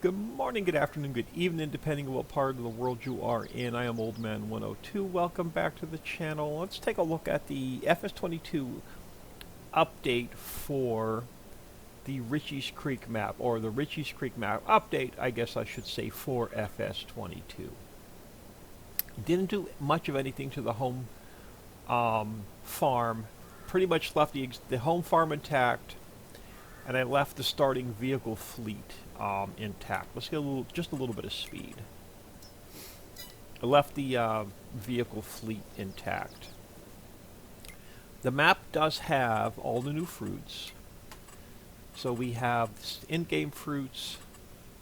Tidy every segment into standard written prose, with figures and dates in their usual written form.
Good morning, good afternoon, good evening, depending on what part of the world you are in. I am Old Man 102. Welcome back to the channel. Let's take a look at the FS22 update for the Riccis Creek map, or the Riccis Creek map update, I guess I should say, for FS22. Didn't do much of anything to the home farm. Pretty much left the home farm intact, and I left the starting vehicle fleet intact. Let's get just a little bit of speed. I left the vehicle fleet intact. The map does have all the new fruits. So we have in-game fruits: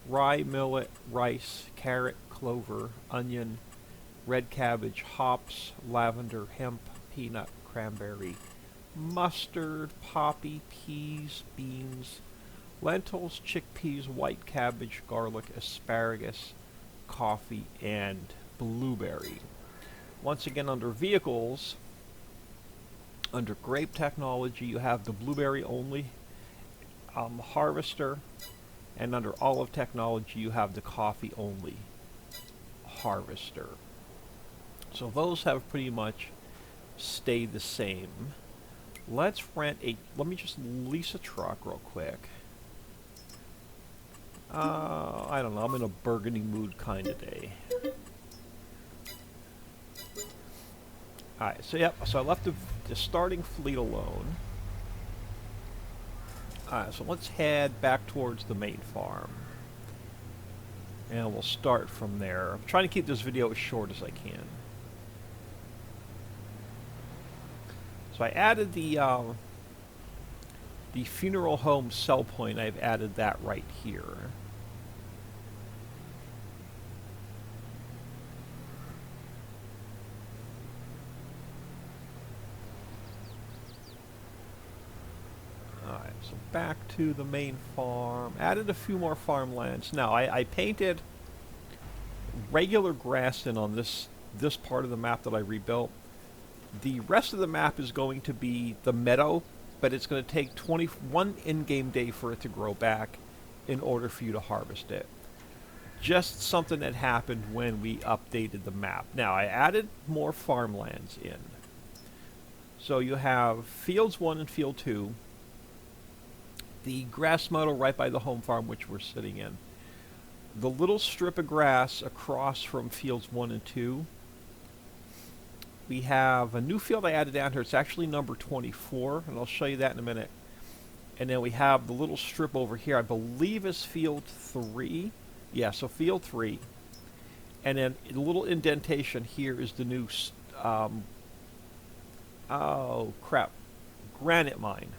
rye, millet, rice, carrot, clover, onion, red cabbage, hops, lavender, hemp, peanut, cranberry, mustard, poppy, peas, beans, lentils, chickpeas, white cabbage, garlic, asparagus, coffee, and blueberry. Once again, under vehicles, under grape technology, you have the blueberry only harvester, and under olive technology, you have the coffee only harvester. So those have pretty much stayed the same. Let me just lease a truck real quick. I don't know, I'm in a burgundy mood kind of day. Alright, so yep, so I left the starting fleet alone. Alright, so let's head back towards the main farm. And we'll start from there. I'm trying to keep this video as short as I can. So I added the funeral home sell point. I've added that right here. Alright, so back to the main farm. Added a few more farmlands. Now, I painted regular grass in on this part of the map that I rebuilt. The rest of the map is going to be the meadow, but it's going to take 21 in-game day for it to grow back in order for you to harvest it. Just something that happened when we updated the map. Now, I added more farmlands in. So you have Fields 1 and Field 2, the grass meadow right by the home farm, which we're sitting in, the little strip of grass across from Fields 1 and 2. We have a new field I added down here. It's actually number 24, and I'll show you that in a minute. And then we have the little strip over here, I believe is Field 3. Yeah, so Field 3. And then the little indentation here is the new, oh crap, granite mine.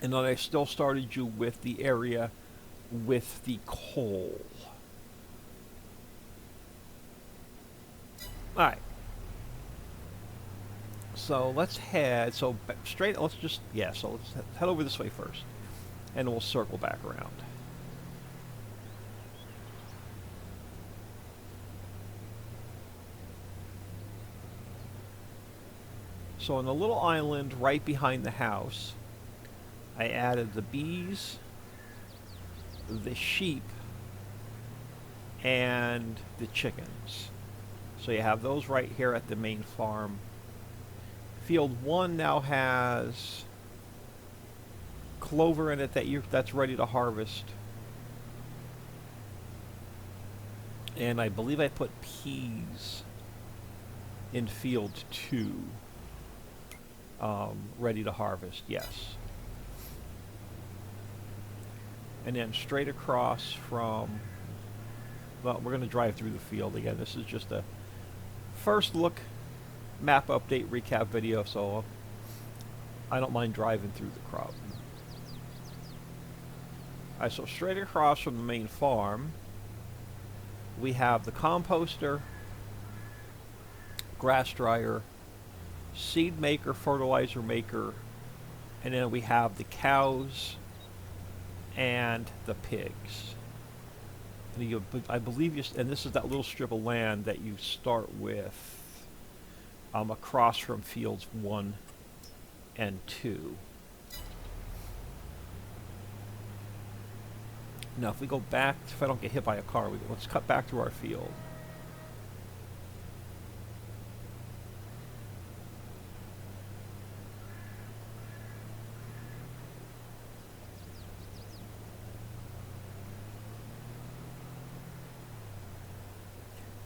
And then I still started you with the area with the coal. Alright. So let's head, so straight, let's head over this way first. And we'll circle back around. So on the little island right behind the house, I added the bees, the sheep, and the chickens. So you have those right here at the main farm. Field 1 now has clover in it that's ready to harvest. And I believe I put peas in Field 2. Ready to harvest, yes. And then straight across from, well, we're going to drive through the field again. This is just a first look map update recap video, so I don't mind driving through the crop. Alright, so straight across from the main farm, we have the composter, grass dryer, seed maker, fertilizer maker, and then we have the cows and the pigs. And I believe and this is that little strip of land that you start with across from Fields 1 and 2. Now, if we go back, if I don't get hit by a car, let's cut back to our field.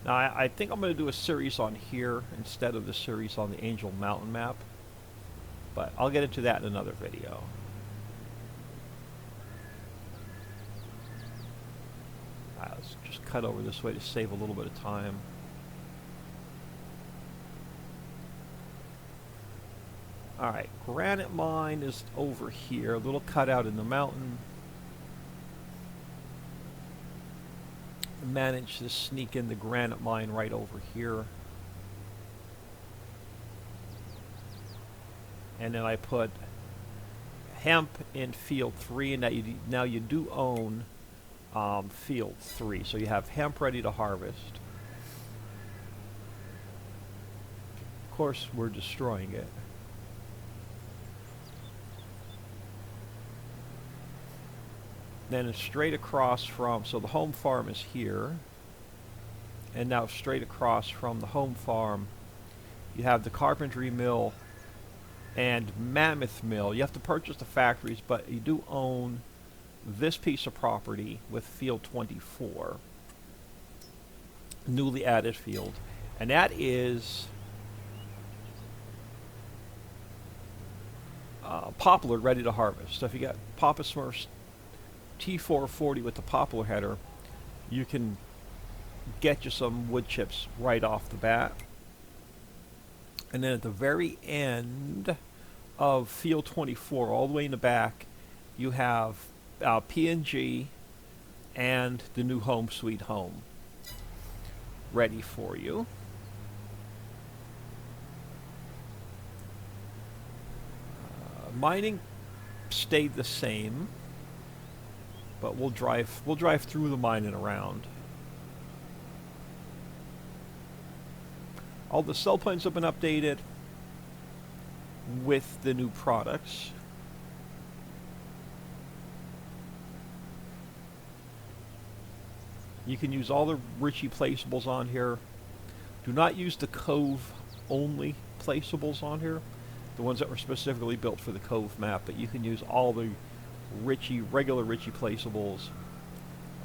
Now, I think I'm going to do a series on here instead of the series on the Angel Mountain map, but I'll get into that in another video. Let's just cut over this way to save a little bit of time. Alright, granite mine is over here, a little cutout in the mountain. Managed to sneak in the granite mine right over here. And then I put hemp in field 3, and now you do own field 3, so you have hemp ready to harvest. Of course, we're destroying it. Then it's straight across from, so the home farm is here, and now straight across from the home farm you have the carpentry mill and mammoth mill. You have to purchase the factories, but you do own this piece of property with field 24, newly added field, and that is poplar ready to harvest. So if you got Papa Smurf's T440 with the poplar header, you can get you some wood chips right off the bat. And then at the very end of field 24, all the way in the back, you have P&G and the new Home Sweet Home ready for you. Mining stayed the same, but we'll drive through the mine and around. All the cell plans have been updated with the new products. You can use all the Ricci placeables on here. Do not use the Cove only placeables on here, the ones that were specifically built for the Cove map, but you can use all the regular Ricci placeables.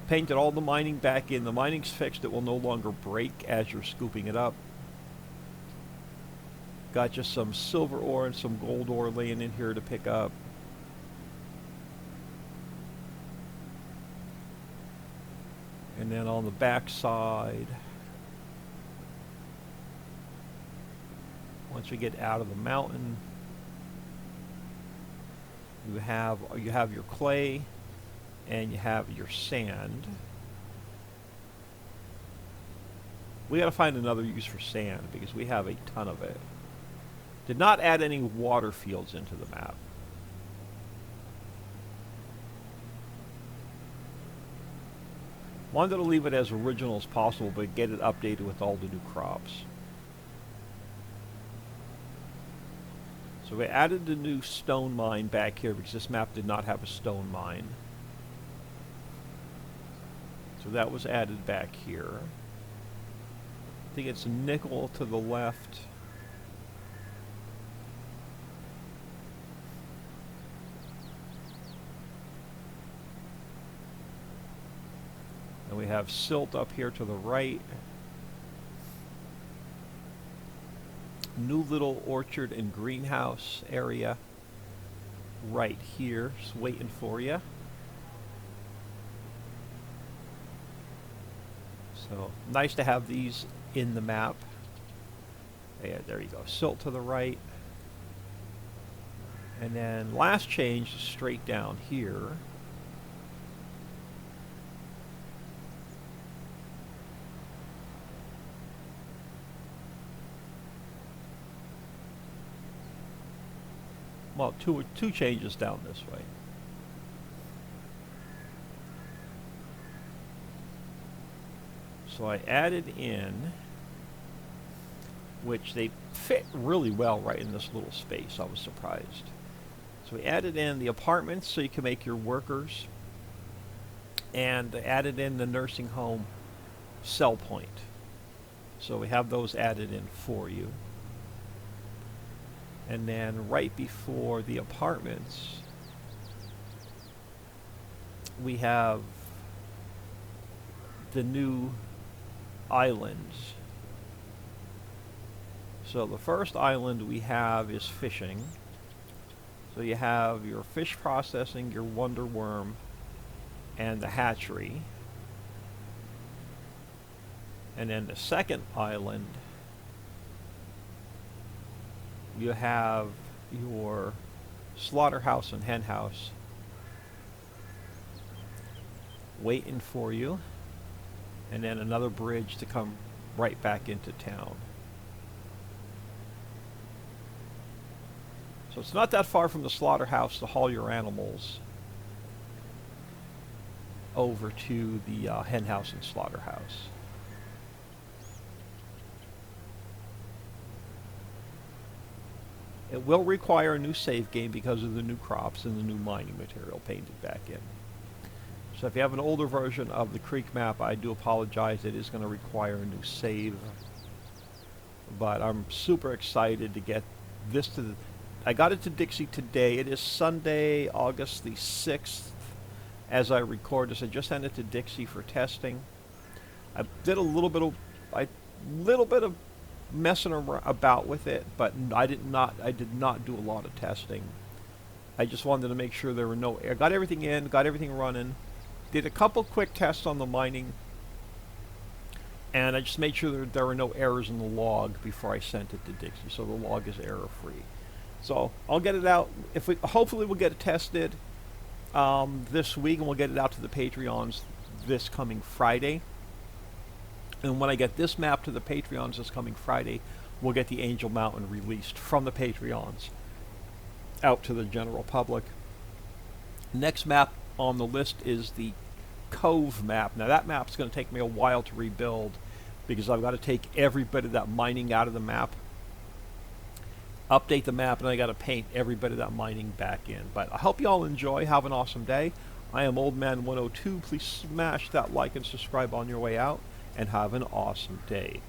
Painted all the mining back in. The mining's fixed. It will no longer break as you're scooping it up. Got just some silver ore and some gold ore laying in here to pick up. And then on the back side, once we get out of the mountain, you have your clay and you have your sand. We got to find another use for sand because we have a ton of it. Did not add any water fields into the map. Wanted to leave it as original as possible, but get it updated with all the new crops. So we added the new stone mine back here because this map did not have a stone mine. So that was added back here. I think it's nickel to the left. And we have silt up here to the right. New little orchard and greenhouse area right here, just waiting for you. So nice to have these in the map. Yeah, there you go. Silt to the right. And then last change is straight down here. Well, two changes down this way. So I added in, which they fit really well right in this little space. I was surprised. So we added in the apartments so you can make your workers and added in the nursing home sell point. So we have those added in for you. And then right before the apartments, we have the new islands. So the first island we have is fishing. So you have your fish processing, your Wonder Worm, and the hatchery. And then the second island, you have your slaughterhouse and hen house waiting for you, and then another bridge to come right back into town. So it's not that far from the slaughterhouse to haul your animals over to the hen house and slaughterhouse. It will require a new save game because of the new crops and the new mining material painted back in. So if you have an older version of the creek map, I do apologize. It is going to require a new save. But I'm super excited to get this to the... I got it to Dixie today. It is Sunday, August the 6th. As I record this, I just sent it to Dixie for testing. I did a little bit of messing about with it, but I did not do a lot of testing. I just wanted to make sure there were no errors. Got everything in, got everything running. Did a couple quick tests on the mining, and I just made sure that there were no errors in the log before I sent it to Dixie, so the log is error-free. So I'll get it out. Hopefully we'll get it tested this week, and we'll get it out to the Patreons this coming Friday. And when I get this map to the Patreons this coming Friday, we'll get the Angel Mountain released from the Patreons out to the general public. Next map on the list is the Cove map. Now that map's going to take me a while to rebuild because I've got to take every bit of that mining out of the map, update the map, and I got to paint every bit of that mining back in. But I hope you all enjoy. Have an awesome day. I am Old Man 102. Please smash that like and subscribe on your way out, and have an awesome day.